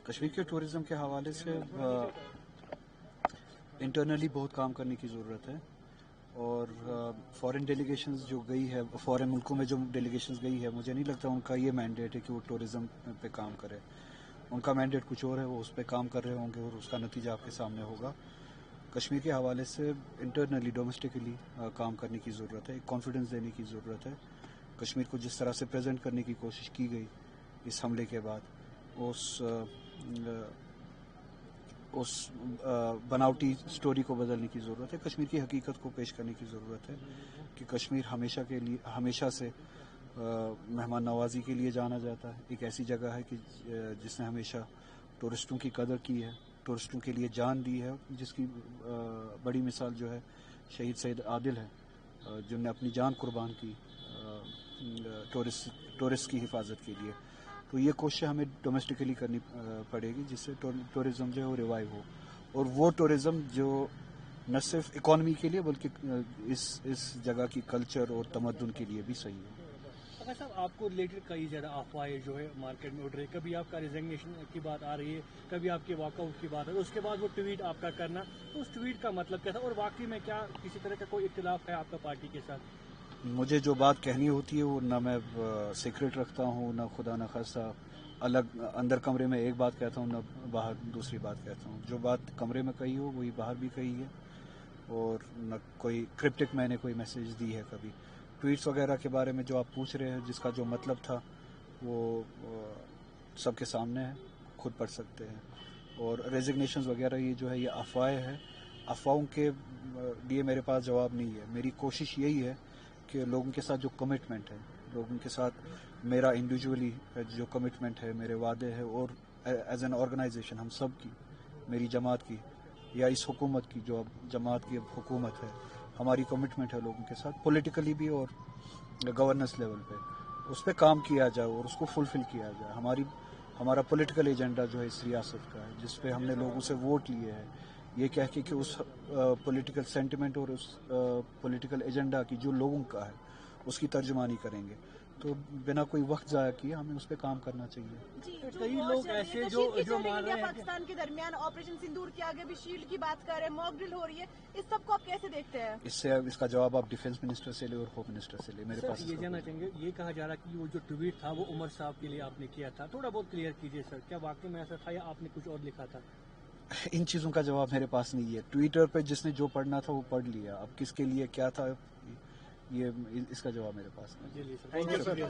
کشمیر کے ٹورزم کے حوالے سے انٹرنلی بہت کام کرنے کی ضرورت ہے، اور فارن ڈیلیگیشنز جو گئی ہے، فارن ملکوں میں جو ڈیلیگیشنز گئی ہے، مجھے نہیں لگتا ان کا یہ مینڈیٹ ہے کہ وہ ٹورزم پہ کام کرے. ان کا مینڈیٹ کچھ اور ہے، وہ اس پہ کام کر رہے ہوں گے اور اس کا نتیجہ آپ کے سامنے ہوگا. کشمیر کے حوالے سے انٹرنلی ڈومیسٹکلی کام کرنے کی ضرورت ہے، ایک کانفیڈنس دینے کی ضرورت ہے. کشمیر کو جس طرح سے پریزنٹ کرنے کی کوشش کی گئی اس حملے کے بعد، اس بناوٹی سٹوری کو بدلنے کی ضرورت ہے. کشمیر کی حقیقت کو پیش کرنے کی ضرورت ہے کہ کشمیر ہمیشہ سے مہمان نوازی کے لیے جانا جاتا ہے. ایک ایسی جگہ ہے کہ جس نے ہمیشہ ٹورسٹوں کی قدر کی ہے، ٹورسٹوں کے لیے جان دی ہے، جس کی بڑی مثال جو ہے شہید سید عادل ہے، جن نے اپنی جان قربان کی ٹورسٹ کی حفاظت کے لیے. تو یہ کوشش ہمیں ڈومیسٹکلی کرنی پڑے گی جس سے ٹورزم جو ہے وہ ریوائیو ہو، اور وہ ٹورزم جو نہ صرف اکانومی کے لیے بلکہ اس جگہ کی کلچر اور تمدن کے لیے بھی صحیح ہے. اگر صاحب آپ کو ریلیٹڈ کئی زیادہ افواہیں جو ہے مارکیٹ میں اڑ رہی ہے، کبھی آپ کا ریزگنیشن کی بات آ رہی ہے، کبھی آپ کے واک آؤٹ کی بات ہے، اس کے بعد وہ ٹویٹ آپ کا کرنا، تو اس ٹویٹ کا مطلب کیا تھا، اور واقعی میں کیا کسی طرح کا کوئی اختلاف ہے آپ کا پارٹی کے ساتھ؟ مجھے جو بات کہنی ہوتی ہے وہ نہ میں سیکرٹ رکھتا ہوں، نہ خدا نہ خاصہ اندر کمرے میں ایک بات کہتا ہوں، نہ باہر دوسری بات کہتا ہوں. جو بات کمرے میں کہی ہو وہی باہر بھی کہی ہے، اور نہ کوئی کرپٹک میں نے کوئی میسیج دی ہے. کبھی ٹویٹس وغیرہ کے بارے میں جو آپ پوچھ رہے ہیں، جس کا جو مطلب تھا وہ سب کے سامنے ہے، خود پڑھ سکتے ہیں. اور ریزگنیشنز وغیرہ یہ جو ہے یہ افواہیں ہیں. افواہوں کے لیے میرے پاس جواب نہیں ہے. میری کوشش یہی ہے کہ لوگوں کے ساتھ جو کمٹمنٹ ہے، لوگوں کے ساتھ میرا انڈیویجولی جو کمٹمنٹ ہے، میرے وعدے ہیں، اور ایز این آرگنائزیشن ہم سب کی، میری جماعت کی یا اس حکومت کی جو اب جماعت کی اب حکومت ہے، ہماری کمٹمنٹ ہے لوگوں کے ساتھ پولیٹیکلی بھی اور گورننس لیول پہ، اس پہ کام کیا جائے اور اس کو فلفل کیا جائے. ہمارا پولیٹیکل ایجنڈا جو ہے اس ریاست کا ہے، جس پہ ہم نے لوگوں سے ووٹ لیے ہیں، یہ کہہ کے کہ اس پولیٹیکل سینٹیمنٹ اور اس پولیٹیکل ایجنڈا کی جو لوگوں کا ہے اس کی ترجمانی کریں گے. تو بنا کوئی وقت ضائع کیے ہمیں اس پہ کام کرنا چاہیے. جی، کئی لوگ ایسے جو مان رہے ہیں پاکستان کے درمیان آپریشن سندور کے آگے بھی شیلڈ کی بات کر رہے ہیں، موک ڈرل ہو رہی ہے، اس سب کو آپ کیسے دیکھتے ہیں؟ اس کا جواب آپ ڈیفینس منسٹر سے لے اور ہوم منسٹر سے لے. میرے پاس یہ جاننا چاہیں گے، یہ کہا جا رہا ہے کہ وہ جو ٹویٹ تھا وہ عمر صاحب کے لیے آپ نے کیا تھا، تھوڑا بہت کلیئر کیجیے سر، کیا واقعی میں ایسا تھا یا آپ نے کچھ اور لکھا تھا؟ ان چیزوں کا جواب میرے پاس نہیں ہے. ٹویٹر پہ جس نے جو پڑھنا تھا وہ پڑھ لیا. اب کس کے لیے کیا تھا، یہ اس کا جواب میرے پاس نہیں ہے. جی سر، تھینک یو.